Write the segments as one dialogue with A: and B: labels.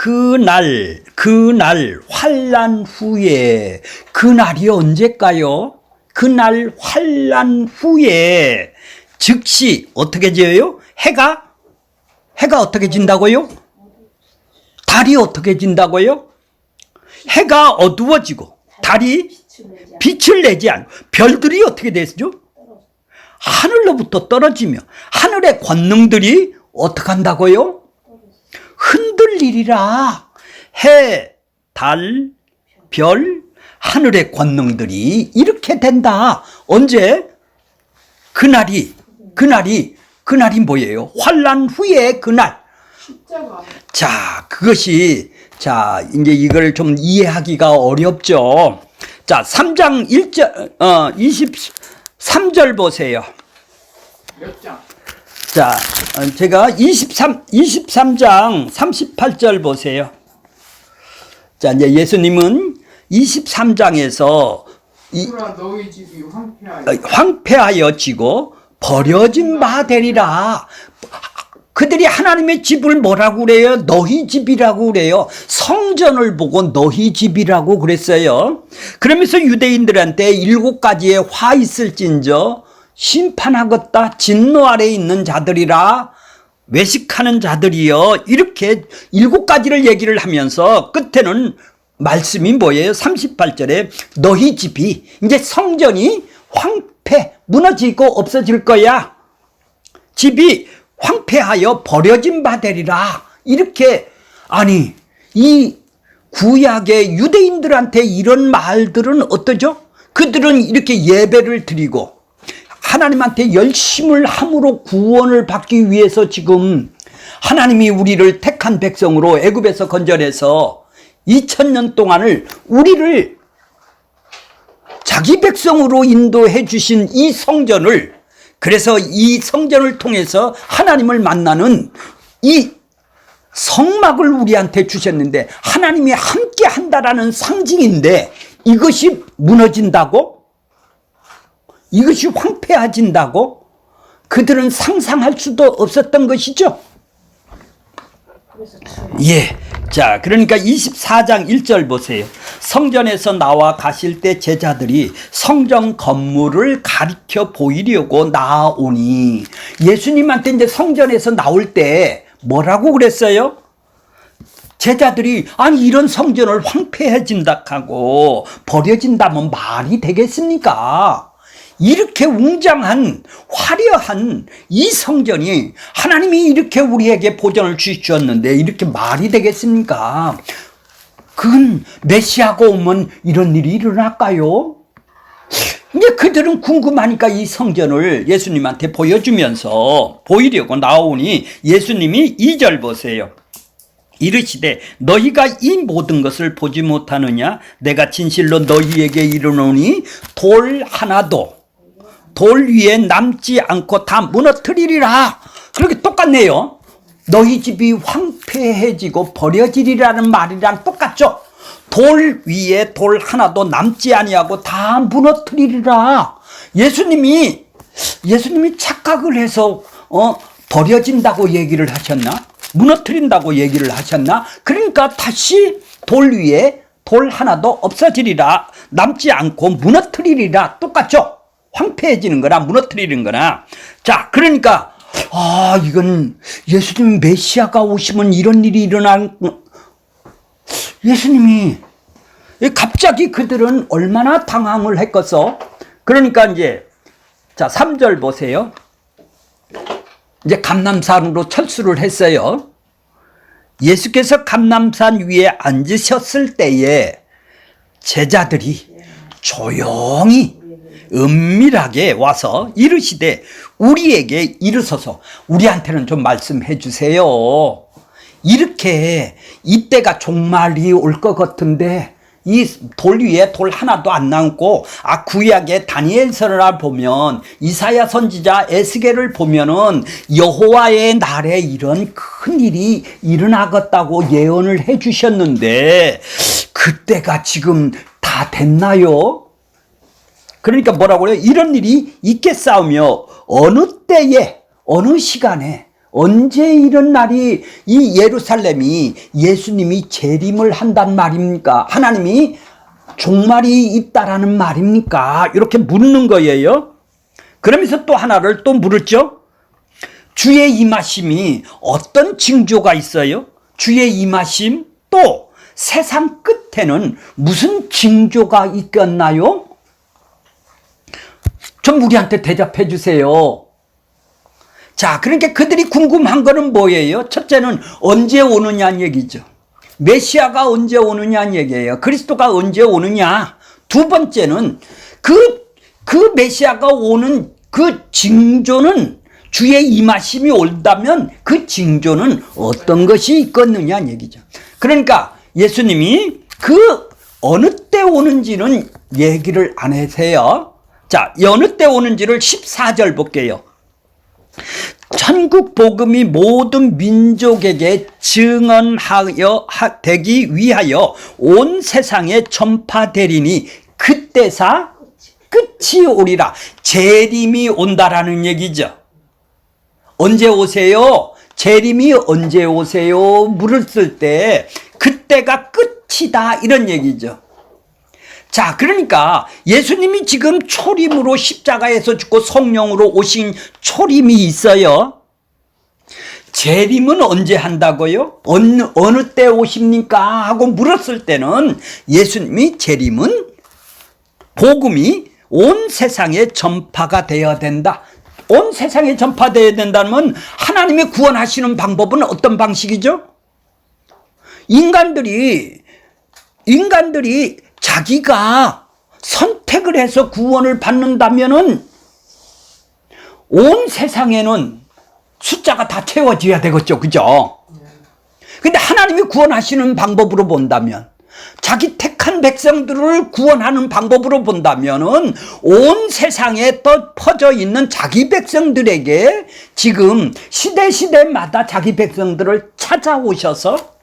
A: 그날 환난 후에, 그날이 언제일까요? 그날 환난 후에 즉시 어떻게 지어요? 해가 어떻게 진다고요? 달이 어떻게 진다고요? 해가 어두워지고 달이 빛을 내지 않고 별들이 어떻게 되죠? 하늘로부터 떨어지며 하늘의 권능들이 어떻게 한다고요? 흔들리리라. 해, 달, 별, 하늘의 권능들이 이렇게 된다. 언제? 그날이 뭐예요? 환난 후에 그날. 자, 그것이, 자, 이제 이걸 좀 이해하기가 어렵죠. 자, 3장 23절 보세요.
B: 몇 장?
A: 자, 제가 23장 38절 보세요. 자, 이제 예수님은 23장에서
B: 너희 집이
A: 황폐하여지고 버려진 바 되리라. 그들이 하나님의 집을 뭐라고 그래요? 너희 집이라고 그래요. 성전을 보고 너희 집이라고 그랬어요. 그러면서 유대인들한테 7가지의 화 있을진저 심판하겠다. 진노 아래에 있는 자들이라, 외식하는 자들이여, 이렇게 7가지를 얘기를 하면서 끝에는 말씀이 뭐예요? 38절에 너희 집이, 이제 성전이 무너지고 없어질 거야. 집이 황폐하여 버려진 바 되리라. 이렇게, 아니, 이 구약의 유대인들한테 이런 말들은 어떠죠? 그들은 이렇게 예배를 드리고 하나님한테 열심을 함으로 구원을 받기 위해서 지금 하나님이 우리를 택한 백성으로 애굽에서 건져내서 2000년 동안을 우리를 자기 백성으로 인도해 주신 이 성전을, 그래서 이 성전을 통해서 하나님을 만나는 이 성막을 우리한테 주셨는데 하나님이 함께 한다라는 상징인데 이것이 무너진다고? 이것이 황폐해진다고? 그들은 상상할 수도 없었던 것이죠. 예. 자, 그러니까 24장 1절 보세요. 성전에서 나와 가실 때 제자들이 성전 건물을 가리켜 보이려고 나아오니, 예수님한테 이제 성전에서 나올 때 뭐라고 그랬어요? 제자들이, 아니 이런 성전을 황폐해진다 하고 버려진다면 말이 되겠습니까? 이렇게 웅장한 화려한 이 성전이 하나님이 이렇게 우리에게 보전을 주셨는데 이렇게 말이 되겠습니까? 그건 메시아가 오면 이런 일이 일어날까요? 이제 그들은 궁금하니까 이 성전을 예수님한테 보여주면서 보이려고 나오니 예수님이 2절 보세요. 이르시되 너희가 이 모든 것을 보지 못하느냐? 내가 진실로 너희에게 이르노니 돌 위에 남지 않고 다 무너뜨리리라. 그렇게 똑같네요. 너희 집이 황폐해지고 버려지리라는 말이랑 똑같죠. 돌 위에 돌 하나도 남지 아니하고 다 무너뜨리리라. 예수님이 착각을 해서 버려진다고 얘기를 하셨나? 무너뜨린다고 얘기를 하셨나? 그러니까 다시 돌 위에 돌 하나도 없어지리라. 남지 않고 무너뜨리리라. 똑같죠? 황폐해지는 거나 무너뜨리는 거나. 자, 그러니까 이건 예수님 메시아가 오시면 이런 일이 일어난, 예수님이 갑자기 그들은 얼마나 당황을 했겠어. 그러니까 이제 자 3절 보세요. 이제 감람산으로 철수를 했어요. 예수께서 감람산 위에 앉으셨을 때에 제자들이 조용히 은밀하게 와서 이르시되 우리에게 이르소서. 우리한테는 좀 말씀해 주세요. 이렇게 이때가 종말이 올 것 같은데 이 돌 위에 돌 하나도 안 남고, 구약의 다니엘서를 보면, 이사야 선지자 에스겔을 보면은 여호와의 날에 이런 큰 일이 일어나겠다고 예언을 해 주셨는데 그때가 지금 다 됐나요? 그러니까 뭐라고 그래요? 이런 일이 있겠사오며 어느 때에, 어느 시간에, 언제 이런 날이 이 예루살렘이 예수님이 재림을 한단 말입니까? 하나님이 종말이 있다라는 말입니까? 이렇게 묻는 거예요. 그러면서 또 하나를 또 물었죠. 주의 임하심이 어떤 징조가 있어요? 주의 임하심 또 세상 끝에는 무슨 징조가 있겠나요? 좀 우리한테 대답해 주세요. 자, 그러니까 그들이 궁금한 거는 뭐예요? 첫째는 언제 오느냐는 얘기죠. 메시아가 언제 오느냐는 얘기예요. 그리스도가 언제 오느냐. 두 번째는 그 메시아가 오는 그 징조는 주의 임하심이 온다면 그 징조는 어떤 것이 있겠느냐는 얘기죠. 그러니까 예수님이 그 어느 때 오는지는 얘기를 안 하세요. 자, 어느 때 오는지를 14절 볼게요. 천국 복음이 모든 민족에게 증언하여 되기 위하여 온 세상에 전파되리니 그때사 끝이 오리라. 재림이 온다라는 얘기죠. 언제 오세요? 재림이 언제 오세요? 물었을 때 그때가 끝이다 이런 얘기죠. 자, 그러니까 예수님이 지금 초림으로 십자가에서 죽고 성령으로 오신 초림이 있어요. 재림은 언제 한다고요? 어느 때 오십니까? 하고 물었을 때는 예수님이 재림은 복음이 온 세상에 전파가 되어야 된다. 온 세상에 전파되어야 된다면 하나님의 구원하시는 방법은 어떤 방식이죠? 인간들이 자기가 선택을 해서 구원을 받는다면은 온 세상에는 숫자가 다 채워져야 되겠죠. 그죠? 근데 하나님이 구원하시는 방법으로 본다면, 자기 택한 백성들을 구원하는 방법으로 본다면은 온 세상에 또 퍼져 있는 자기 백성들에게 지금 시대마다 자기 백성들을 찾아오셔서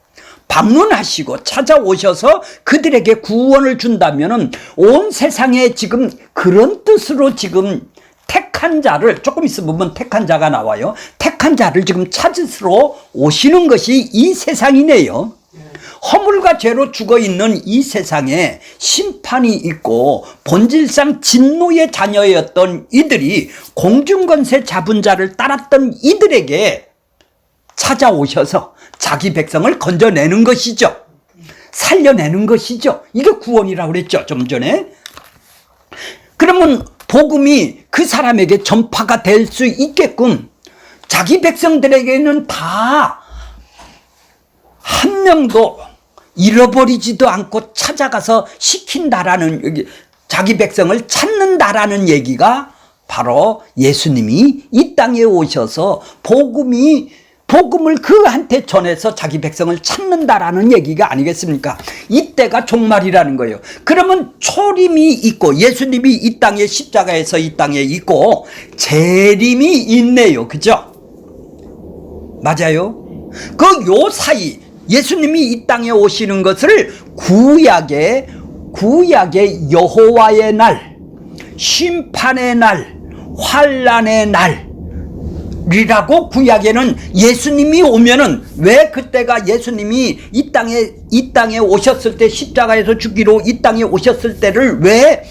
A: 방문하시고 찾아오셔서 그들에게 구원을 준다면은 온 세상에 지금 그런 뜻으로 지금 택한 자를, 조금 있으면 보면 택한 자가 나와요. 택한 자를 지금 찾으러 오시는 것이 이 세상이네요. 허물과 죄로 죽어 있는 이 세상에 심판이 있고 본질상 진노의 자녀였던 이들이 공중권세 잡은 자를 따랐던 이들에게 찾아오셔서 자기 백성을 건져내는 것이죠. 살려내는 것이죠. 이게 구원이라고 그랬죠, 좀 전에. 그러면 복음이 그 사람에게 전파가 될 수 있게끔 자기 백성들에게는 다 한 명도 잃어버리지도 않고 찾아가서 시킨다라는, 자기 백성을 찾는다라는 얘기가 바로 예수님이 이 땅에 오셔서 복음을 그한테 전해서 자기 백성을 찾는다라는 얘기가 아니겠습니까? 이때가 종말이라는 거예요. 그러면 초림이 있고 예수님이 이 땅에 십자가에서 이 땅에 있고 재림이 있네요. 그죠? 맞아요? 요 사이 예수님이 이 땅에 오시는 것을 구약의 여호와의 날, 심판의 날, 환난의 날이라고 구약에는 예수님이 오면은, 왜 그때가 예수님이 이 땅에 오셨을 때 십자가에서 죽기로 이 땅에 오셨을 때를 왜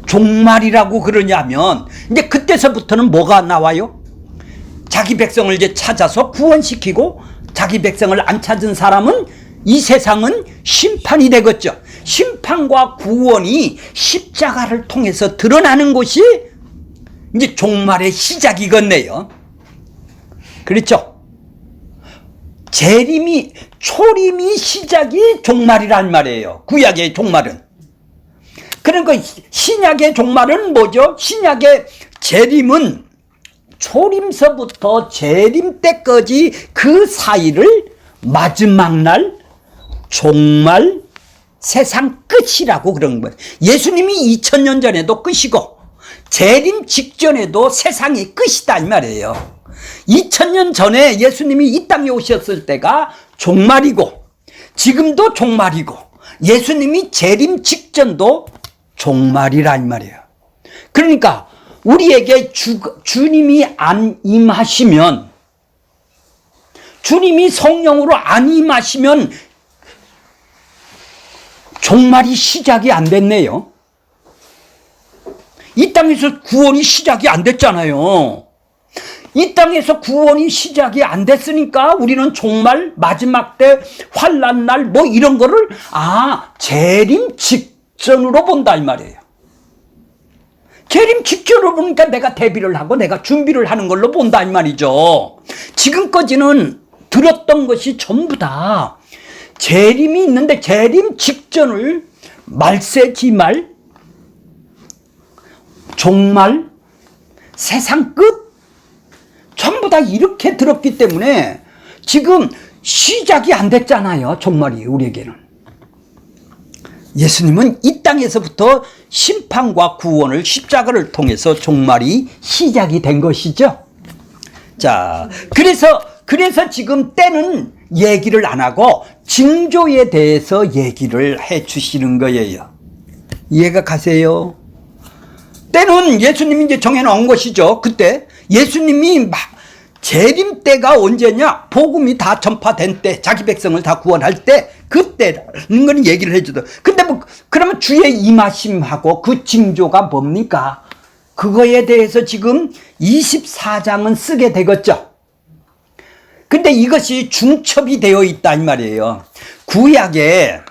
A: 종말이라고 그러냐면, 이제 그때서부터는 뭐가 나와요? 자기 백성을 이제 찾아서 구원시키고 자기 백성을 안 찾은 사람은, 이 세상은 심판이 되겠죠. 심판과 구원이 십자가를 통해서 드러나는 것이 이제 종말의 시작이겠네요. 그렇죠? 초림이 시작이 종말이란 말이에요. 구약의 종말은. 그러니까 신약의 종말은 뭐죠? 신약의 재림은 초림서부터 재림 때까지 그 사이를 마지막 날, 종말, 세상 끝이라고 그런 거예요. 예수님이 2000년 전에도 끝이고 재림 직전에도 세상이 끝이다 이 말이에요. 2000년 전에 예수님이 이 땅에 오셨을 때가 종말이고 지금도 종말이고 예수님이 재림 직전도 종말이란 말이에요. 그러니까 우리에게 주님이 안 임하시면 주님이 성령으로 안 임하시면 종말이 시작이 안 됐네요. 이 땅에서 구원이 시작이 안 됐잖아요. 이 땅에서 구원이 시작이 안 됐으니까 우리는 종말, 마지막 때, 환난 날, 뭐 이런 거를 재림 직전으로 본다 이 말이에요. 재림 직전으로 보니까 내가 대비를 하고 내가 준비를 하는 걸로 본다 이 말이죠. 지금까지는 들었던 것이 전부 다 재림이 있는데 재림 직전을 말세, 기말, 종말, 세상 끝 전부 다 이렇게 들었기 때문에 지금 시작이 안 됐잖아요. 종말이 우리에게는. 예수님은 이 땅에서부터 심판과 구원을 십자가를 통해서 종말이 시작이 된 것이죠. 자, 그래서 지금 때는 얘기를 안 하고 징조에 대해서 얘기를 해 주시는 거예요. 이해가 가세요? 때는 예수님이 이제 정해놓은 것이죠. 그때 예수님이 막 재림 때가 언제냐? 복음이 다 전파된 때, 자기 백성을 다 구원할 때, 그때라는 건 얘기를 해주더. 근데 뭐 그러면 주의 임하심하고 그 징조가 뭡니까? 그거에 대해서 지금 24장은 쓰게 되겠죠. 근데 이것이 중첩이 되어 있다 이 말이에요. 구약의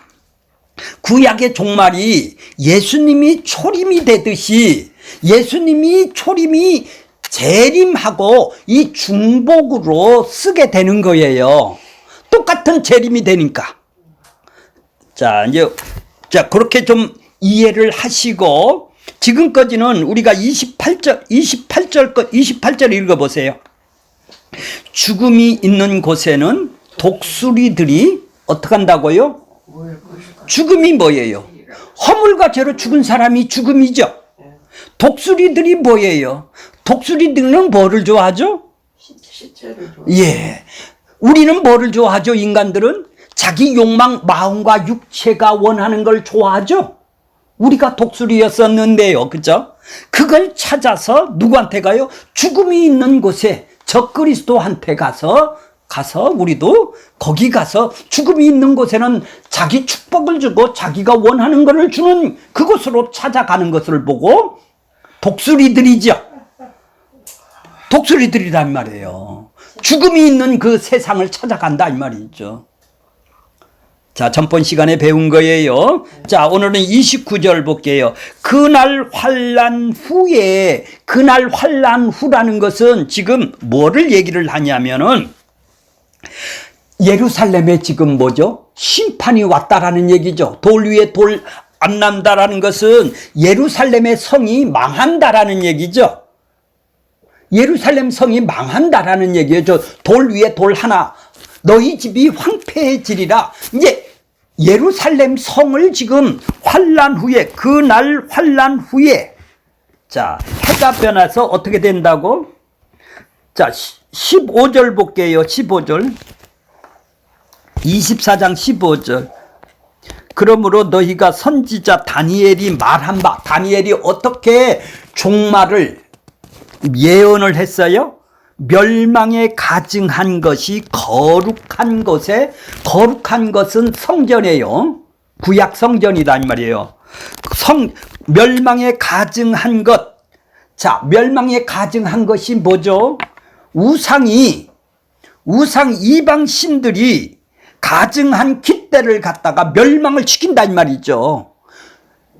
A: 종말이 예수님이 초림이 되듯이 예수님이 초림이 재림하고 이 중복으로 쓰게 되는 거예요. 똑같은 재림이 되니까. 자, 그렇게 좀 이해를 하시고, 지금까지는 우리가 28절 읽어보세요. 죽음이 있는 곳에는 독수리들이 어떻게 한다고요? 죽음이 뭐예요? 허물과 죄로 죽은 사람이 죽음이죠. 독수리들이 뭐예요? 독수리들은 뭐를 좋아하죠?
B: 시체를 좋아.
A: 예. 우리는 뭐를 좋아하죠? 인간들은 자기 욕망, 마음과 육체가 원하는 걸 좋아하죠? 우리가 독수리였었는데요. 그죠? 그걸 찾아서 누구한테 가요? 죽음이 있는 곳에 적그리스도한테 가서 우리도 거기 가서 죽음이 있는 곳에는 자기 축복을 주고 자기가 원하는 것을 주는 그곳으로 찾아가는 것을 보고 독수리들이죠. 독수리들이란 말이에요. 죽음이 있는 그 세상을 찾아간다 이 말이죠. 자, 전번 시간에 배운 거예요. 자, 오늘은 29절 볼게요. 그날 환난 후라는 것은 지금 뭐를 얘기를 하냐면은 예루살렘에 지금 뭐죠? 심판이 왔다라는 얘기죠. 돌 위에 돌 안 남다라는 것은 예루살렘의 성이 망한다라는 얘기죠. 예루살렘 성이 망한다라는 얘기죠. 돌 위에 돌 하나, 너희 집이 황폐해지리라. 이제 예루살렘 성을 지금 그날 환난 후에, 자, 해가 변해서 어떻게 된다고? 자, 15절 볼게요. 15절. 24장 15절. 그러므로 너희가 선지자 다니엘이 말한 바, 다니엘이 어떻게 종말을 예언을 했어요? 멸망에 가증한 것이 거룩한 것은 성전이에요. 구약 성전이다 이 말이에요. 멸망에 가증한 것. 자, 멸망에 가증한 것이 뭐죠? 우상 이방 신들이 가증한 깃대를 갖다가 멸망을 시킨다 이 말이죠.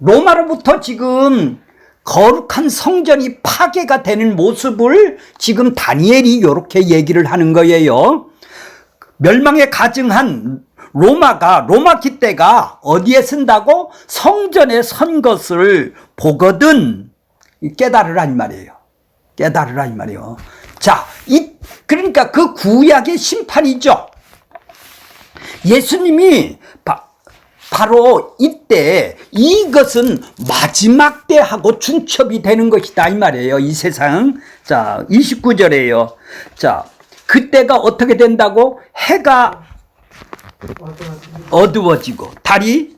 A: 로마로부터 지금 거룩한 성전이 파괴가 되는 모습을 지금 다니엘이 이렇게 얘기를 하는 거예요. 멸망에 가증한 로마 깃대가 어디에 쓴다고? 성전에 선 것을 보거든 깨달으라 이 말이에요. 깨달으라 이 말이에요. 자, 그러니까 그 구약의 심판이죠. 예수님이 바로 이때 이것은 마지막 때하고 중첩이 되는 것이다 이 말이에요. 이 세상. 자, 29절이에요. 자, 그때가 어떻게 된다고? 해가 어두워지고 달이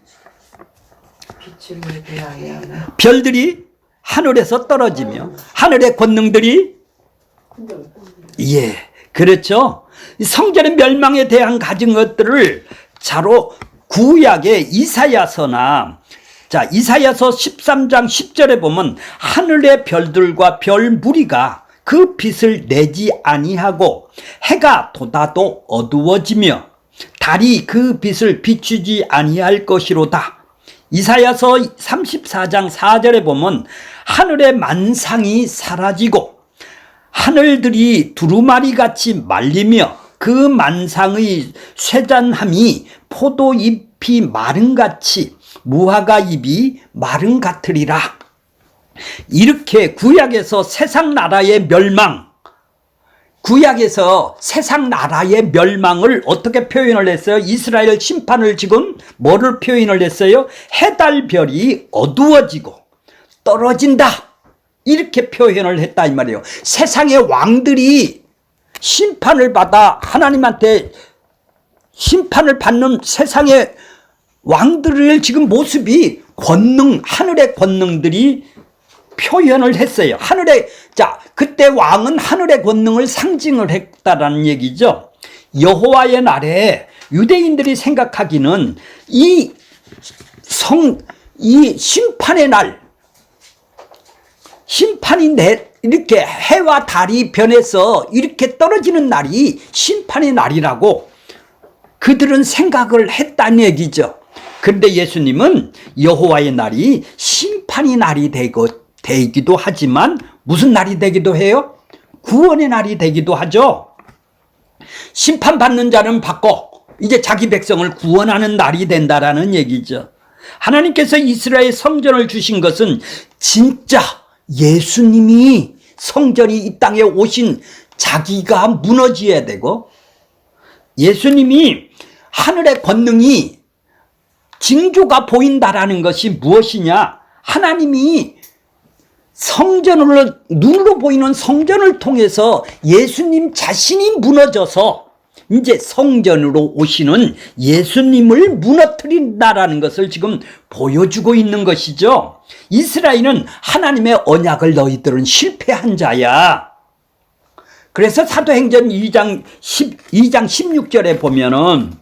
A: 별들이 하늘에서 떨어지며 하늘의 권능들이, 예, 그렇죠. 성전의 멸망에 대한 가진 것들을 자로 구약의 이사야서나 자, 이사야서 13장 10절에 보면 하늘의 별들과 별 무리가 그 빛을 내지 아니하고 해가 돋아도 어두워지며 달이 그 빛을 비추지 아니할 것이로다. 이사야서 34장 4절에 보면 하늘의 만상이 사라지고 하늘들이 두루마리같이 말리며 그 만상의 쇠잔함이 포도잎이 마른같이 무화과 잎이 마른 같으리라. 이렇게 구약에서 세상 나라의 멸망, 구약에서 세상 나라의 멸망을 어떻게 표현을 했어요? 이스라엘 심판을 지금 뭐를 표현을 했어요? 해달별이 어두워지고 떨어진다, 이렇게 표현을 했다 이 말이에요. 세상의 왕들이 심판을 받아 하나님한테 심판을 받는 세상의 왕들을 지금 모습이 권능, 하늘의 권능들이 표현을 했어요. 자, 그때 왕은 하늘의 권능을 상징을 했다라는 얘기죠. 여호와의 날에 유대인들이 생각하기는 이 심판의 날, 심판이 이렇게 해와 달이 변해서 이렇게 떨어지는 날이 심판의 날이라고 그들은 생각을 했다는 얘기죠. 그런데 예수님은 여호와의 날이 심판의 날이 되기도 하지만 무슨 날이 되기도 해요? 구원의 날이 되기도 하죠. 심판받는 자는 받고 이제 자기 백성을 구원하는 날이 된다라는 얘기죠. 하나님께서 이스라엘 성전을 주신 것은 진짜 예수님이 성전이 이 땅에 오신 자기가 무너져야 되고 예수님이 하늘의 권능이 징조가 보인다라는 것이 무엇이냐? 하나님이 성전으로 눈으로 보이는 성전을 통해서 예수님 자신이 무너져서 이제 성전으로 오시는 예수님을 무너뜨린다라는 것을 지금 보여주고 있는 것이죠. 이스라엘은 하나님의 언약을 너희들은 실패한 자야. 그래서 사도행전 2장 16절에 보면은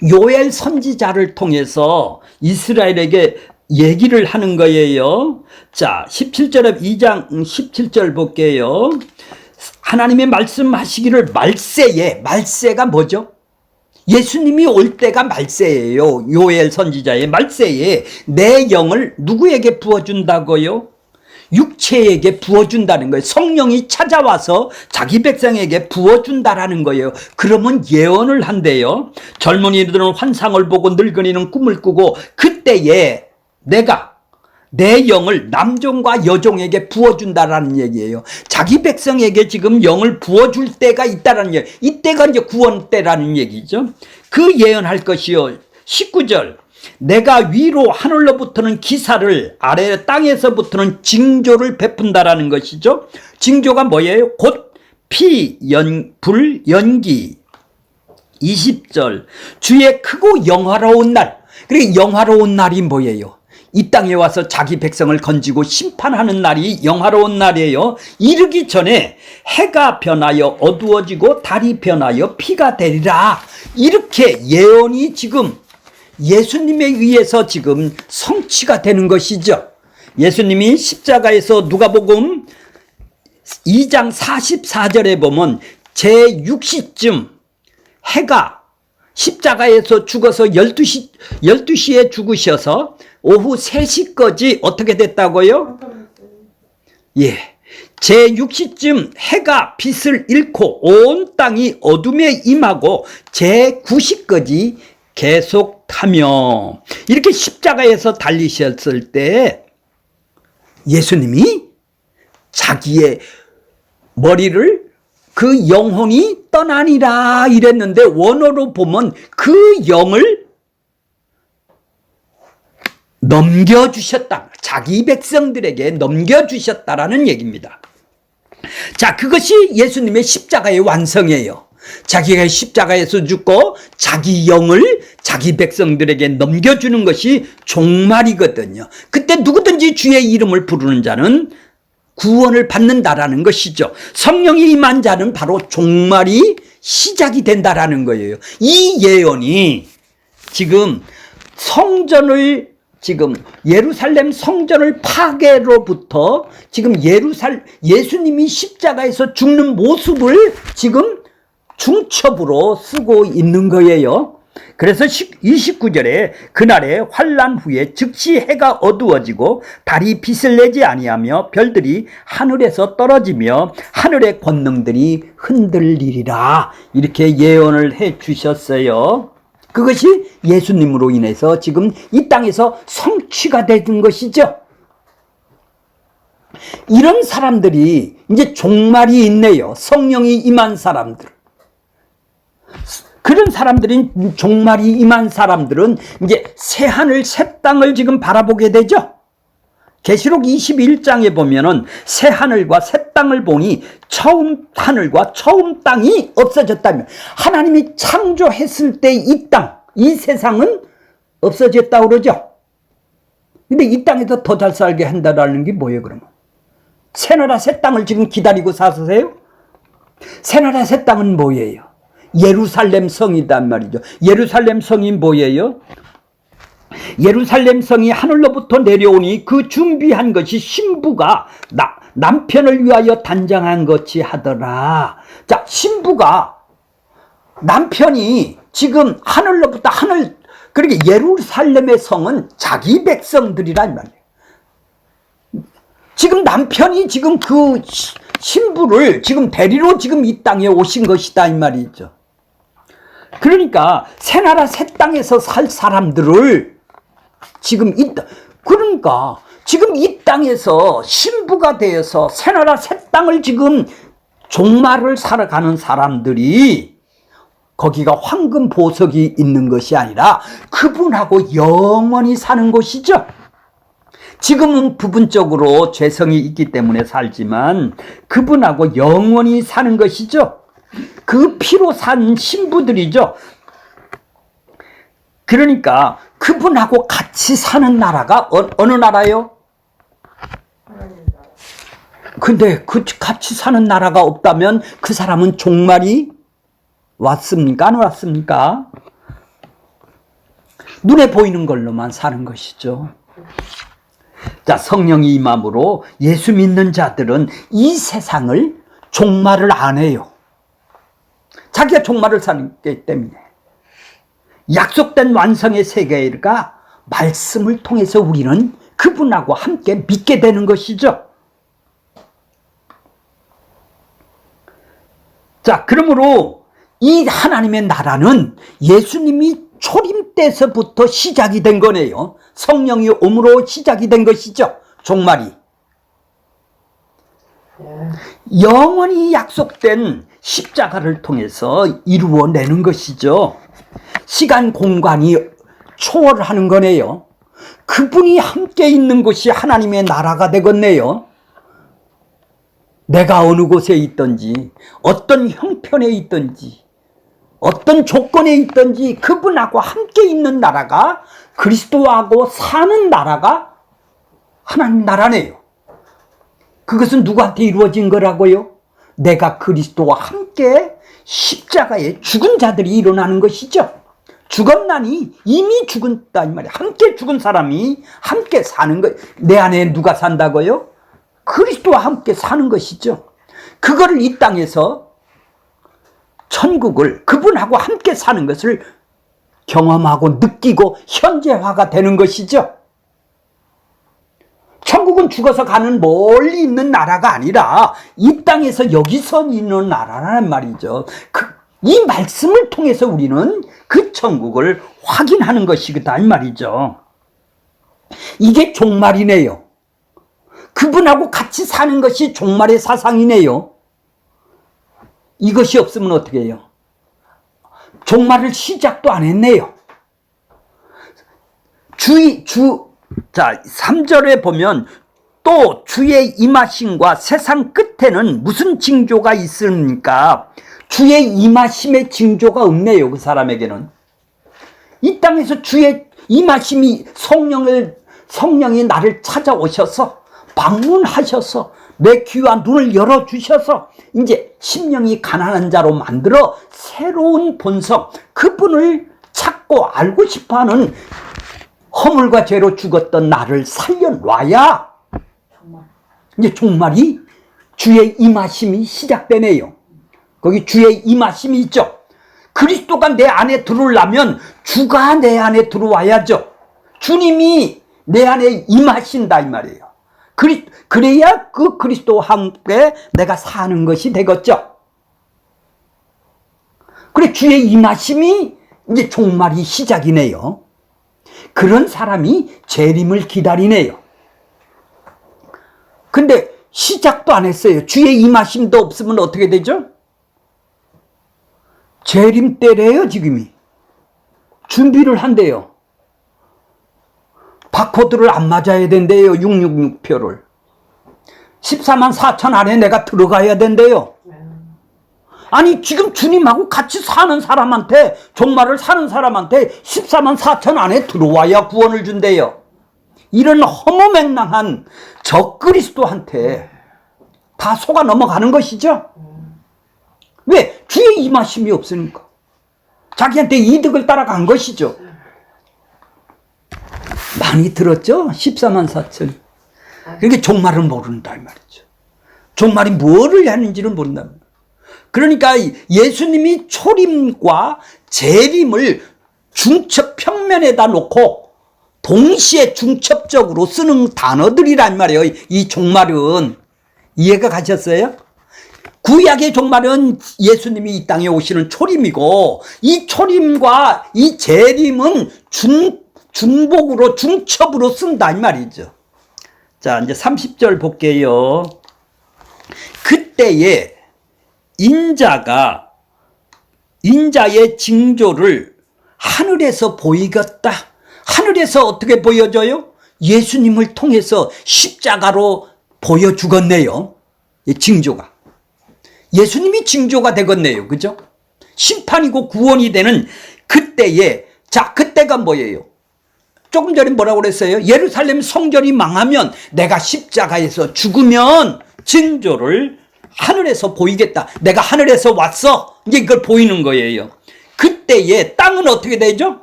A: 요엘 선지자를 통해서 이스라엘에게 얘기를 하는 거예요. 자, 17절에 2장 17절 볼게요. 하나님이 말씀하시기를 말세가 뭐죠? 예수님이 올 때가 말세예요. 요엘 선지자의 말세에 내 영을 누구에게 부어준다고요? 육체에게 부어준다는 거예요. 성령이 찾아와서 자기 백성에게 부어준다라는 거예요. 그러면 예언을 한대요. 젊은이들은 환상을 보고 늙은이는 꿈을 꾸고 그때에 내가 내 영을 남종과 여종에게 부어준다라는 얘기예요. 자기 백성에게 지금 영을 부어줄 때가 있다라는 얘기. 이때가 이제 구원 때라는 얘기죠. 그 예언할 것이요. 19절. 내가 위로 하늘로부터는 기사를 아래 땅에서부터는 징조를 베푼다라는 것이죠. 징조가 뭐예요? 곧 피, 불, 연기. 20절. 주의 크고 영화로운 날. 그리고 영화로운 날이 뭐예요? 이 땅에 와서 자기 백성을 건지고 심판하는 날이 영화로운 날이에요. 이르기 전에 해가 변하여 어두워지고 달이 변하여 피가 되리라. 이렇게 예언이 지금 예수님에 의해서 지금 성취가 되는 것이죠. 예수님이 십자가에서 누가복음 2장 44절에 보면 제6시쯤 해가 십자가에서 죽어서 12시에 죽으셔서 오후 3시까지 어떻게 됐다고요? 예. 제6시쯤 해가 빛을 잃고 온 땅이 어둠에 임하고 제9시까지 계속하며 이렇게 십자가에서 달리셨을 때 예수님이 자기의 머리를 그 영혼이 떠나니라 이랬는데 원어로 보면 그 영을 넘겨주셨다. 자기 백성들에게 넘겨주셨다라는 얘기입니다. 자, 그것이 예수님의 십자가의 완성이에요. 자기가 십자가에서 죽고 자기 영을 자기 백성들에게 넘겨주는 것이 종말이거든요. 그때 누구든지 주의 이름을 부르는 자는 구원을 받는다라는 것이죠. 성령이 임한 자는 바로 종말이 시작이 된다라는 거예요. 이 예언이 지금 성전을 지금 예루살렘 성전을 파괴로부터 지금 예수님이 십자가에서 죽는 모습을 지금 중첩으로 쓰고 있는 거예요. 그래서 29절에 그날에 환난 후에 즉시 해가 어두워지고 달이 빛을 내지 아니하며 별들이 하늘에서 떨어지며 하늘의 권능들이 흔들리리라, 이렇게 예언을 해 주셨어요. 그것이 예수님으로 인해서 지금 이 땅에서 성취가 되는 것이죠. 이런 사람들이 이제 종말이 있네요. 성령이 임한 사람들. 그런 사람들이, 종말이 임한 사람들은 이제 새 하늘 새 땅을 지금 바라보게 되죠. 계시록 21장에 보면은 새 하늘과 새 땅을 보니 처음 하늘과 처음 땅이 없어졌다며, 하나님이 창조했을 때 이 땅, 이 세상은 없어졌다고 그러죠. 근데 이 땅에서 더 잘 살게 한다라는 게 뭐예요, 그러면? 새 나라 새 땅을 지금 기다리고 사세요? 새 나라 새 땅은 뭐예요? 예루살렘 성이단 말이죠. 예루살렘 성이 뭐예요? 예루살렘 성이 하늘로부터 내려오니 그 준비한 것이 신부가 남편을 위하여 단장한 것이 하더라. 자, 신부가, 남편이 지금 하늘로부터 그러니까 예루살렘의 성은 자기 백성들이란 말이에요. 지금 남편이 지금 그 신부를 지금 데리러 지금 이 땅에 오신 것이다, 이 말이죠. 그러니까 새 나라 새 땅에서 살 사람들을 지금 그러니까 지금 이 땅에서 신부가 되어서 새 나라 새 땅을 지금 종말을 살아가는 사람들이, 거기가 황금 보석이 있는 것이 아니라 그분하고 영원히 사는 곳이죠. 지금은 부분적으로 죄성이 있기 때문에 살지만 그분하고 영원히 사는 것이죠. 그 피로 산 신부들이죠. 그러니까 그분하고 같이 사는 나라가 어느 나라요? 근데 그 같이 사는 나라가 없다면 그 사람은 종말이 왔습니까? 안 왔습니까? 눈에 보이는 걸로만 사는 것이죠. 자, 성령이 임함으로 예수 믿는 자들은 이 세상을 종말을 안 해요. 자기가 종말을 살기 때문에. 약속된 완성의 세계가 말씀을 통해서 우리는 그분하고 함께 믿게 되는 것이죠. 자, 그러므로 이 하나님의 나라는 예수님이 초림 때서부터 시작이 된 거네요. 성령이 옴으로 시작이 된 것이죠. 종말이. 영원히 약속된 십자가를 통해서 이루어내는 것이죠. 시간 공간이 초월하는 거네요. 그분이 함께 있는 곳이 하나님의 나라가 되겠네요. 내가 어느 곳에 있든지, 어떤 형편에 있든지, 어떤 조건에 있든지 그분하고 함께 있는 나라가, 그리스도하고 사는 나라가 하나님 나라네요. 그것은 누구한테 이루어진 거라고요? 내가 그리스도와 함께 십자가에 죽은 자들이 일어나는 것이죠. 죽었나니 이미 죽었다, 이 말이야. 함께 죽은 사람이 함께 사는 거. 내 안에 누가 산다고요? 그리스도와 함께 사는 것이죠. 그거를 이 땅에서 천국을 그분하고 함께 사는 것을 경험하고 느끼고 현재화가 되는 것이죠. 천국은 죽어서 가는 멀리 있는 나라가 아니라 이 땅에서 여기서 있는 나라란 말이죠. 이 말씀을 통해서 우리는 그 천국을 확인하는 것이다, 이 말이죠. 이게 종말이네요. 그분하고 같이 사는 것이 종말의 사상이네요. 이것이 없으면 어떻게 해요? 종말을 시작도 안 했네요. 자, 3절에 보면 또 주의 임하심과 세상 끝에는 무슨 징조가 있습니까? 주의 임하심의 징조가 없네요, 그 사람에게는. 이 땅에서 주의 임하심이 성령이 나를 찾아오셔서 방문하셔서 내 귀와 눈을 열어주셔서 이제 심령이 가난한 자로 만들어 새로운 본성, 그분을 찾고 알고 싶어하는 허물과 죄로 죽었던 나를 살려놔야
B: 정말.
A: 이제 종말이 주의 임하심이 시작되네요. 거기 주의 임하심이 있죠. 그리스도가 내 안에 들어오려면 주가 내 안에 들어와야죠. 주님이 내 안에 임하신다 이 말이에요. 그래야 그 그리스도와 함께 내가 사는 것이 되겠죠. 그래 주의 임하심이 이제 종말이 시작이네요. 그런 사람이 재림을 기다리네요. 근데 시작도 안 했어요. 주의 임하심도 없으면 어떻게 되죠? 재림 때래요 지금이. 준비를 한대요. 바코드를 안 맞아야 된대요. 666표를 14만 4천 안에 내가 들어가야 된대요. 아니 지금 주님하고 같이 사는 사람한테, 종말을 사는 사람한테 14만 4천 안에 들어와야 구원을 준대요. 이런 허무맹랑한 적그리스도한테 다 속아 넘어가는 것이죠. 왜? 주의 임하심이 없으니까. 자기한테 이득을 따라간 것이죠. 많이 들었죠? 14만 4천. 그러니까 종말을 모른다 이 말이죠. 종말이 뭐를 하는지를 모른다. 그러니까 예수님이 초림과 재림을 중첩 평면에다 놓고 동시에 중첩적으로 쓰는 단어들이란 말이에요. 이 종말은. 이해가 가셨어요? 구약의 종말은 예수님이 이 땅에 오시는 초림이고, 이 초림과 이 재림은 중복으로 중첩으로 쓴다 이 말이죠. 자, 이제 30절 볼게요. 그때에 인자의 징조를 하늘에서 보이겠다. 하늘에서 어떻게 보여줘요? 예수님을 통해서 십자가로 보여주겠네요. 이 징조가. 예수님이 징조가 되겠네요. 그죠? 심판이고 구원이 되는 그때에, 자, 그때가 뭐예요? 조금 전에 뭐라고 그랬어요? 예루살렘 성전이 망하면 내가 십자가에서 죽으면 징조를 하늘에서 보이겠다. 내가 하늘에서 왔어. 이제 이걸 보이는 거예요. 그때에 땅은 어떻게 되죠?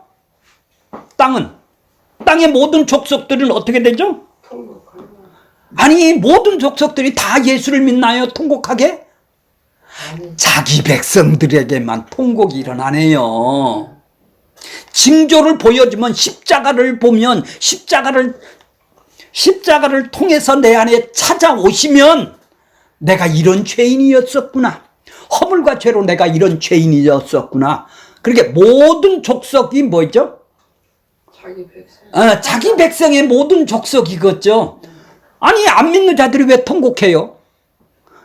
A: 땅의 모든 족속들은 어떻게 되죠? 아니, 모든 족속들이 다 예수를 믿나요? 통곡하게? 자기 백성들에게만 통곡이 일어나네요. 징조를 보여주면, 십자가를 보면, 십자가를 통해서 내 안에 찾아오시면 내가 이런 죄인이었었구나. 허물과 죄로 내가 이런 죄인이었었구나. 그렇게 모든 족속이 뭐죠? 자기 백성의 모든 족속이겠죠. 아니, 안 믿는 자들이 왜 통곡해요?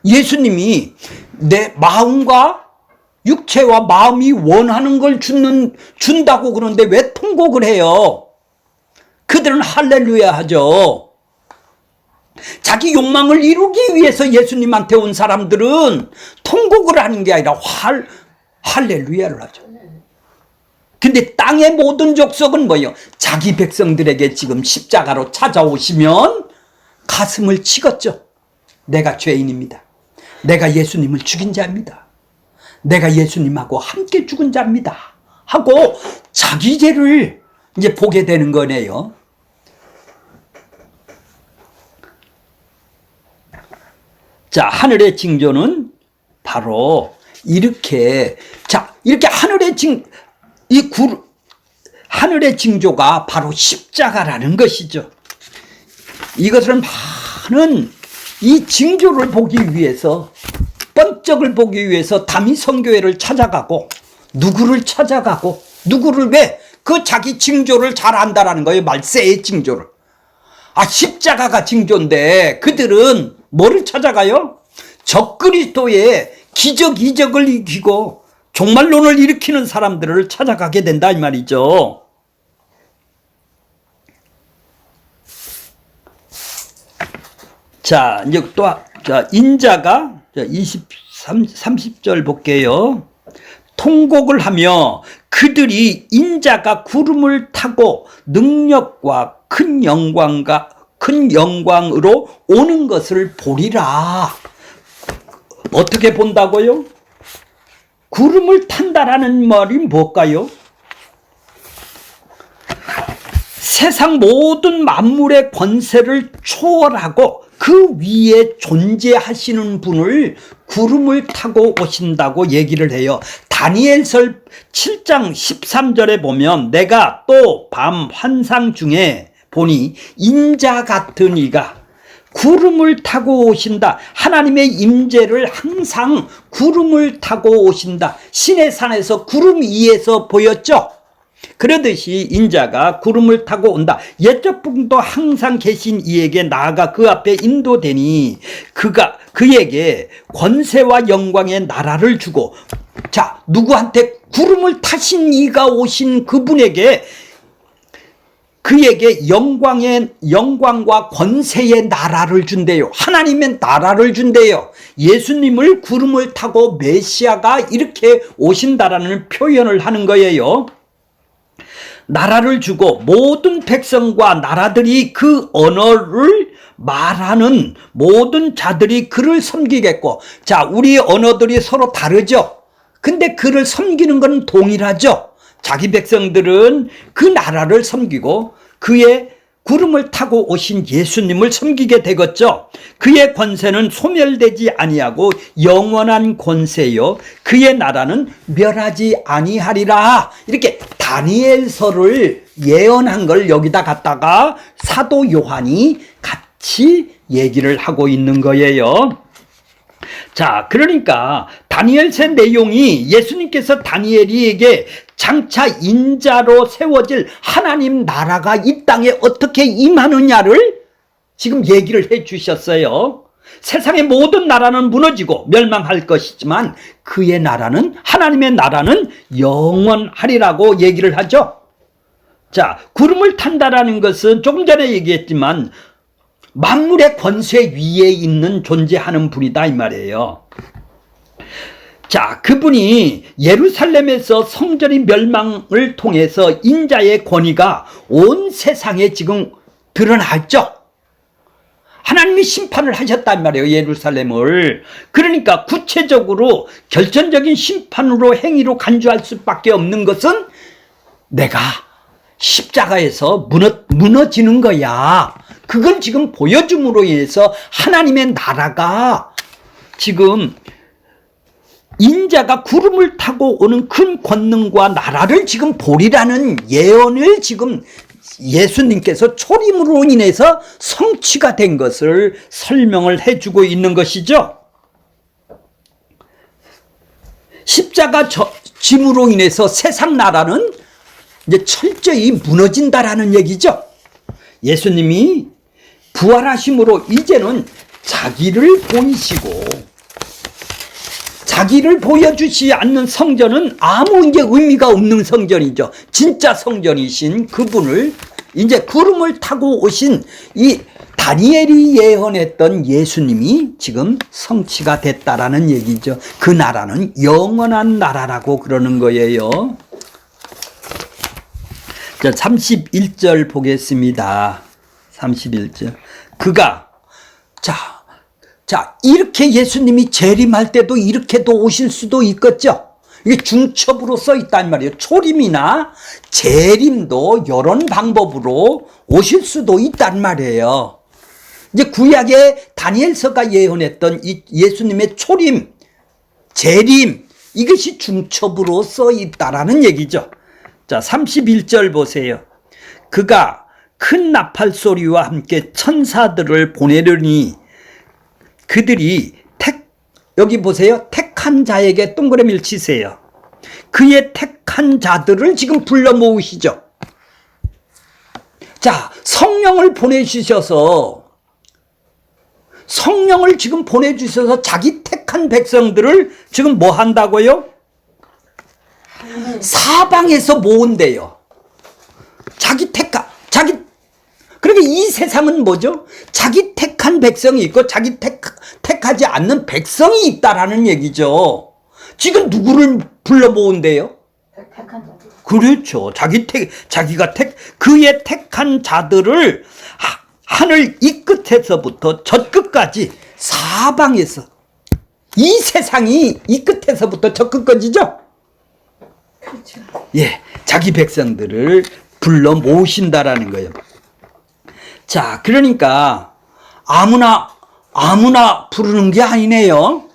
A: 예수님이 내 마음과 육체와 마음이 원하는 걸 준다고 그러는데 왜 통곡을 해요? 그들은 할렐루야 하죠. 자기 욕망을 이루기 위해서 예수님한테 온 사람들은 통곡을 하는 게 아니라 할렐루야를 하죠. 근데 땅의 모든 족속은 뭐예요? 자기 백성들에게 지금 십자가로 찾아오시면 가슴을 치겠죠. 내가 죄인입니다. 내가 예수님을 죽인 자입니다. 내가 예수님하고 함께 죽은 자입니다. 하고 자기 죄를 이제 보게 되는 거네요. 자, 하늘의 징조는 바로 이렇게, 자, 이렇게 하늘의 징조가 바로 십자가라는 것이죠. 이것은 많은 이 징조를 보기 위해서, 번쩍을 보기 위해서 담이 선교회를 찾아가고, 누구를 왜? 그 자기 징조를 잘 안다라는 거예요. 말세의 징조를. 십자가가 징조인데 그들은 뭐를 찾아가요? 적그리스도의 기적 이적을 이기고 종말론을 일으키는 사람들을 찾아가게 된다 이 말이죠. 자, 이제 또 인자가 30절 볼게요. 통곡을 하며 그들이 인자가 구름을 타고 능력과 큰 큰 영광으로 오는 것을 보리라. 어떻게 본다고요? 구름을 탄다라는 말이 뭘까요? 세상 모든 만물의 권세를 초월하고 그 위에 존재하시는 분을 구름을 타고 오신다고 얘기를 해요. 다니엘서 7장 13절에 보면 내가 또 밤 환상 중에 보니 인자 같은 이가 구름을 타고 오신다. 하나님의 임재를 항상 구름을 타고 오신다. 신의 산에서 구름 위에서 보였죠. 그러듯이 인자가 구름을 타고 온다. 옛적 분도 항상 계신 이에게 나아가 그 앞에 인도되니 그에게 권세와 영광의 나라를 주고, 자, 누구한테? 구름을 타신 이가 오신 그분에게, 그에게 영광과 권세의 나라를 준대요. 하나님의 나라를 준대요. 예수님을 구름을 타고 메시아가 이렇게 오신다라는 표현을 하는 거예요. 나라를 주고 모든 백성과 나라들이 그 언어를 말하는 모든 자들이 그를 섬기겠고, 자, 우리 언어들이 서로 다르죠. 근데 그를 섬기는 건 동일하죠. 자기 백성들은 그 나라를 섬기고 그의 구름을 타고 오신 예수님을 섬기게 되겠죠. 그의 권세는 소멸되지 아니하고 영원한 권세요. 그의 나라는 멸하지 아니하리라. 이렇게 다니엘서를 예언한 걸 여기다 갖다가 사도 요한이 같이 얘기를 하고 있는 거예요. 자, 그러니까 다니엘서 내용이 예수님께서 다니엘에게 장차 인자로 세워질 하나님 나라가 이 땅에 어떻게 임하느냐를 지금 얘기를 해 주셨어요. 세상의 모든 나라는 무너지고 멸망할 것이지만 그의 나라는, 하나님의 나라는 영원하리라고 얘기를 하죠. 자, 구름을 탄다라는 것은 조금 전에 얘기했지만 만물의 권세 위에 있는 존재하는 분이다 이 말이에요. 자, 그분이 예루살렘에서 성전이 멸망을 통해서 인자의 권위가 온 세상에 지금 드러났죠. 하나님이 심판을 하셨단 말이에요, 예루살렘을. 그러니까 구체적으로 결정적인 심판으로 행위로 간주할 수밖에 없는 것은 내가 십자가에서 무너지는 거야. 그걸 지금 보여줌으로 인해서 하나님의 나라가 지금 인자가 구름을 타고 오는 큰 권능과 나라를 지금 보리라는 예언을 지금 예수님께서 초림으로 인해서 성취가 된 것을 설명을 해주고 있는 것이죠. 십자가 짐으로 인해서 세상 나라는 이제 철저히 무너진다라는 얘기죠. 예수님이 부활하심으로 이제는 자기를 보이시고, 자기를 보여주지 않는 성전은 아무 이제 의미가 없는 성전이죠. 진짜 성전이신 그분을 이제 구름을 타고 오신 이 다니엘이 예언했던 예수님이 지금 성취가 됐다라는 얘기죠. 그 나라는 영원한 나라라고 그러는 거예요. 자, 31절 보겠습니다. 31절. 그가, 자, 이렇게 예수님이 재림할 때도 이렇게도 오실 수도 있겠죠. 이게 중첩으로 써 있단 말이에요. 초림이나 재림도 이런 방법으로 오실 수도 있단 말이에요. 이제 구약의 다니엘서가 예언했던 이 예수님의 초림, 재림, 이것이 중첩으로 써 있다라는 얘기죠. 자, 31절 보세요. 그가 큰 나팔 소리와 함께 천사들을 보내려니 그들이 여기 보세요. 택한 자에게 동그라미를 치세요. 그의 택한 자들을 지금 불러 모으시죠. 자, 성령을 보내주셔서, 성령을 지금 보내주셔서 자기 택한 백성들을 지금 뭐 한다고요? 사방에서 모은대요. 그러니까 이 세상은 뭐죠? 자기 택한 백성이 있고 자기 택하지 않는 백성이 있다라는 얘기죠. 지금 누구를 불러 모은대요?
B: 택한 자들.
A: 그렇죠. 그의 택한 자들을 하늘 이 끝에서부터 저 끝까지 사방에서 이 세상이 이 끝에서부터 저 끝까지죠.
B: 그렇죠.
A: 예, 자기 백성들을 불러 모으신다라는 거예요. 자, 그러니까 아무나 부르는 게 아니네요.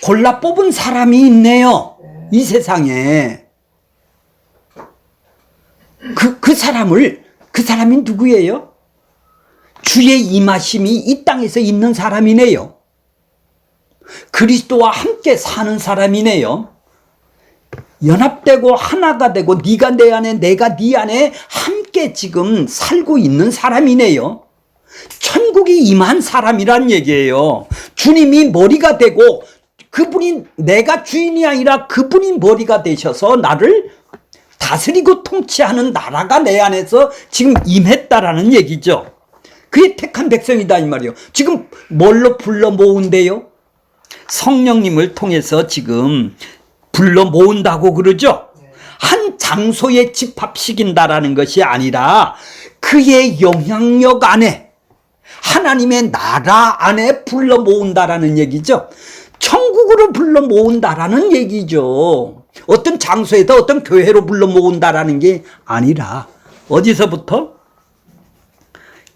A: 골라 뽑은 사람이 있네요. 이 세상에. 그 사람이 누구예요? 주의 임하심이 이 땅에서 있는 사람이네요. 그리스도와 함께 사는 사람이네요. 연합되고 하나가 되고 네가 내 안에 내가 네 안에 함께 지금 살고 있는 사람이네요. 천국이 임한 사람이란 얘기예요. 주님이 머리가 되고 그분이 내가 주인이 아니라 그분이 머리가 되셔서 나를 다스리고 통치하는 나라가 내 안에서 지금 임했다라는 얘기죠. 그게 택한 백성이다 이 말이에요. 지금 뭘로 불러 모은대요? 성령님을 통해서 지금 불러 모은다고 그러죠. 한 장소에 집합시킨다라는 것이 아니라 그의 영향력 안에 하나님의 나라 안에 불러 모은다라는 얘기죠. 천국으로 불러 모은다라는 얘기죠. 어떤 장소에다 어떤 교회로 불러 모은다라는 게 아니라 어디서부터?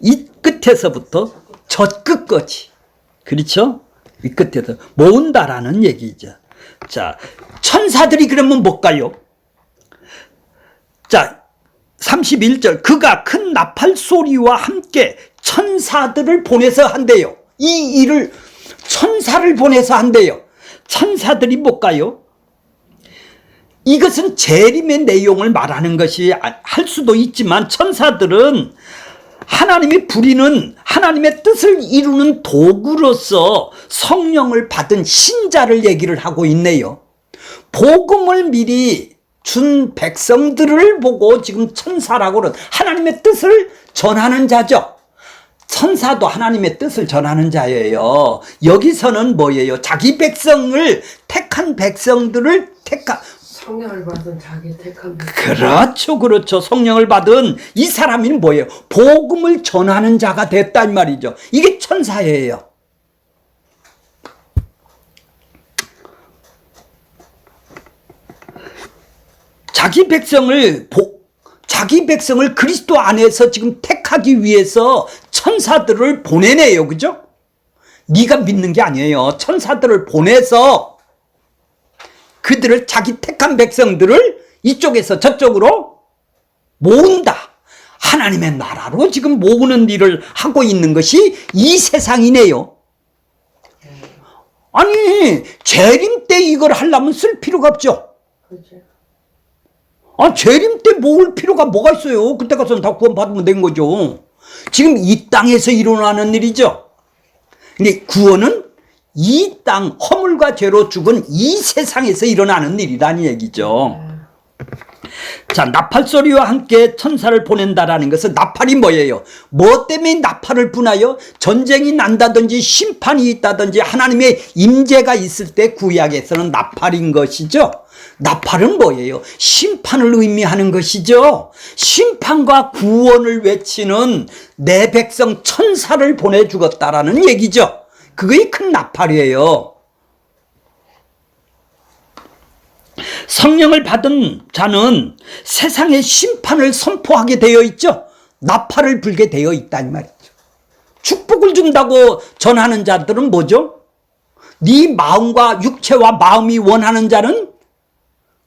A: 이 끝에서부터 저 끝까지. 그렇죠? 이 끝에서 모은다라는 얘기죠. 자, 천사들이 그러면 뭘까요? 자, 31절 그가 큰 나팔 소리와 함께 천사들을 보내서 한대요. 이 일을 천사를 보내서 한대요. 천사들이 뭘까요? 이것은 재림의 내용을 말하는 것이 할 수도 있지만 천사들은 하나님이 부리는 하나님의 뜻을 이루는 도구로서 성령을 받은 신자를 얘기를 하고 있네요. 복음을 미리 준 백성들을 보고 지금 천사라고 그런 하나님의 뜻을 전하는 자죠. 천사도 하나님의 뜻을 전하는 자예요. 여기서는 뭐예요? 자기 백성을 택한 백성들을
B: 성령을 받은 자기 택한 백성.
A: 그렇죠. 성령을 받은 이 사람이 뭐예요? 복음을 전하는 자가 됐다 이 말이죠. 이게 천사예요. 자기 백성을 그리스도 안에서 지금 택하기 위해서 천사들을 보내네요. 그죠? 네가 믿는 게 아니에요. 천사들을 보내서 그들을 자기 택한 백성들을 이쪽에서 저쪽으로 모은다. 하나님의 나라로 지금 모으는 일을 하고 있는 것이 이 세상이네요. 아니 재림 때 이걸 하려면 쓸 필요가 없죠.
B: 그렇죠.
A: 재림 때 모을 필요가 뭐가 있어요. 그때 가서는 다 구원받으면 된 거죠. 지금 이 땅에서 일어나는 일이죠. 근데 구원은 이 땅 허물과 죄로 죽은 이 세상에서 일어나는 일이라는 얘기죠. 자, 나팔 소리와 함께 천사를 보낸다라는 것은 나팔이 뭐예요? 뭐 때문에 나팔을 부나요? 전쟁이 난다든지 심판이 있다든지 하나님의 임재가 있을 때 구약에서는 나팔인 것이죠. 나팔은 뭐예요? 심판을 의미하는 것이죠. 심판과 구원을 외치는 내 백성 천사를 보내주겠다라는 얘기죠. 그게 큰 나팔이에요. 성령을 받은 자는 세상의 심판을 선포하게 되어 있죠. 나팔을 불게 되어 있다는 말이죠. 축복을 준다고 전하는 자들은 뭐죠? 네 마음과 육체와 마음이 원하는 자는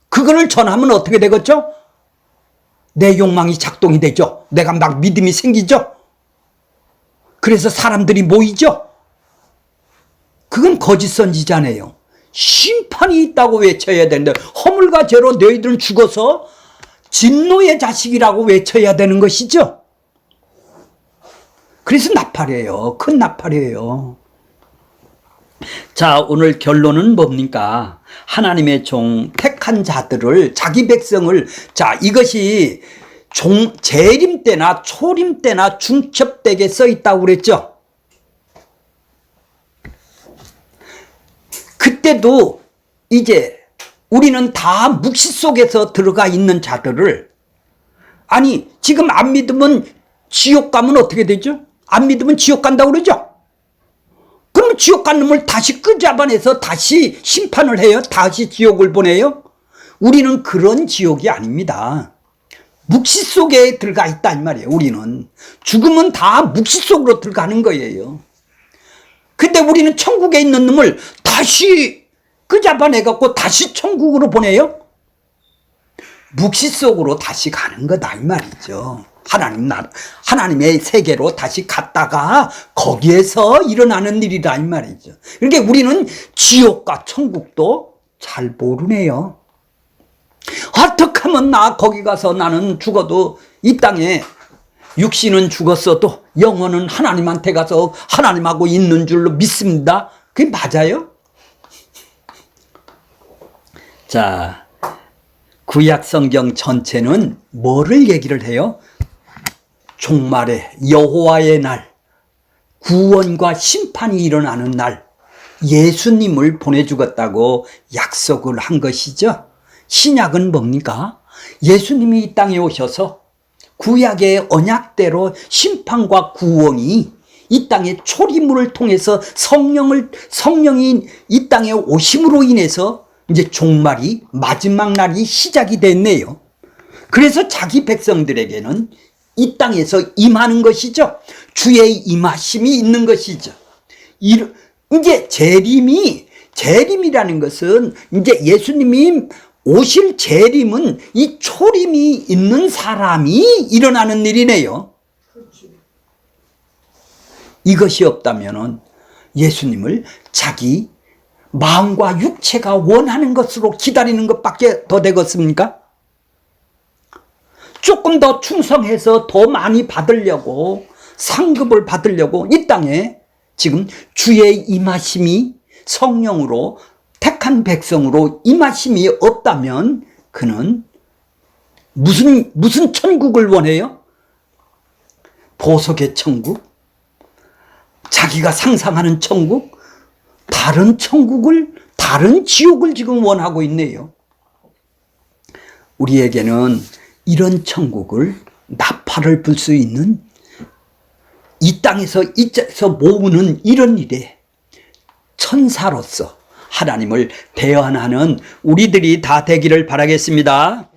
A: 그거를 전하면 어떻게 되겠죠? 내 욕망이 작동이 되죠. 내가 막 믿음이 생기죠. 그래서 사람들이 모이죠. 그건 거짓 선지자네요. 심판이 있다고 외쳐야 되는데 허물과 죄로 너희들은 죽어서 진노의 자식이라고 외쳐야 되는 것이죠. 그래서 나팔이에요. 큰 나팔이에요. 자, 오늘 결론은 뭡니까? 하나님의 종 택한 자들을 자기 백성을 자 이것이 재림 때나 초림 때나 중첩되게 써 있다고 그랬죠. 그때도 이제 우리는 다 묵시 속에서 들어가 있는 자들을 아니 지금 안 믿으면 지옥 가면 어떻게 되죠? 안 믿으면 지옥 간다고 그러죠? 그럼 지옥 간 놈을 다시 끄잡아내서 다시 심판을 해요? 다시 지옥을 보내요? 우리는 그런 지옥이 아닙니다. 묵시 속에 들어가 있다 이 말이에요. 우리는 죽으면 다 묵시 속으로 들어가는 거예요. 근데 우리는 천국에 있는 놈을 다시 끄잡아내갖고 다시 천국으로 보내요? 묵시 속으로 다시 가는 거다 이 말이죠. 하나님 나라, 하나님의 세계로 다시 갔다가 거기에서 일어나는 일이다 이 말이죠. 그러니까 우리는 지옥과 천국도 잘 모르네요. 어떻게 하면 나 거기 가서 나는 죽어도 이 땅에 육신은 죽었어도 영혼은 하나님한테 가서 하나님하고 있는 줄로 믿습니다. 그게 맞아요? 자, 구약 성경 전체는 뭐를 얘기를 해요? 종말에 여호와의 날, 구원과 심판이 일어나는 날, 예수님을 보내주겠다고 약속을 한 것이죠. 신약은 뭡니까? 예수님이 이 땅에 오셔서 구약의 언약대로 심판과 구원이 이 땅에 초리물을 통해서 성령이 이 땅에 오심으로 인해서 이제 종말이 마지막 날이 시작이 됐네요. 그래서 자기 백성들에게는 이 땅에서 임하는 것이죠. 주의 임하심이 있는 것이죠. 이제 재림이라는 것은 이제 예수님이 오실 재림은 이 초림이 있는 사람이 일어나는 일이네요. 이것이 없다면 예수님을 자기 마음과 육체가 원하는 것으로 기다리는 것밖에 더 되겠습니까? 조금 더 충성해서 더 많이 받으려고, 상급을 받으려고 이 땅에 지금 주의 임하심이 성령으로 택한 백성으로 임하심이 없다면 그는 무슨 천국을 원해요? 보석의 천국? 자기가 상상하는 천국? 다른 천국을, 다른 지옥을 지금 원하고 있네요. 우리에게는 이런 천국을 나팔을 불 수 있는 이 땅에서 이자에서 모으는 이런 일에 천사로서 하나님을 대언하는 우리들이 다 되기를 바라겠습니다.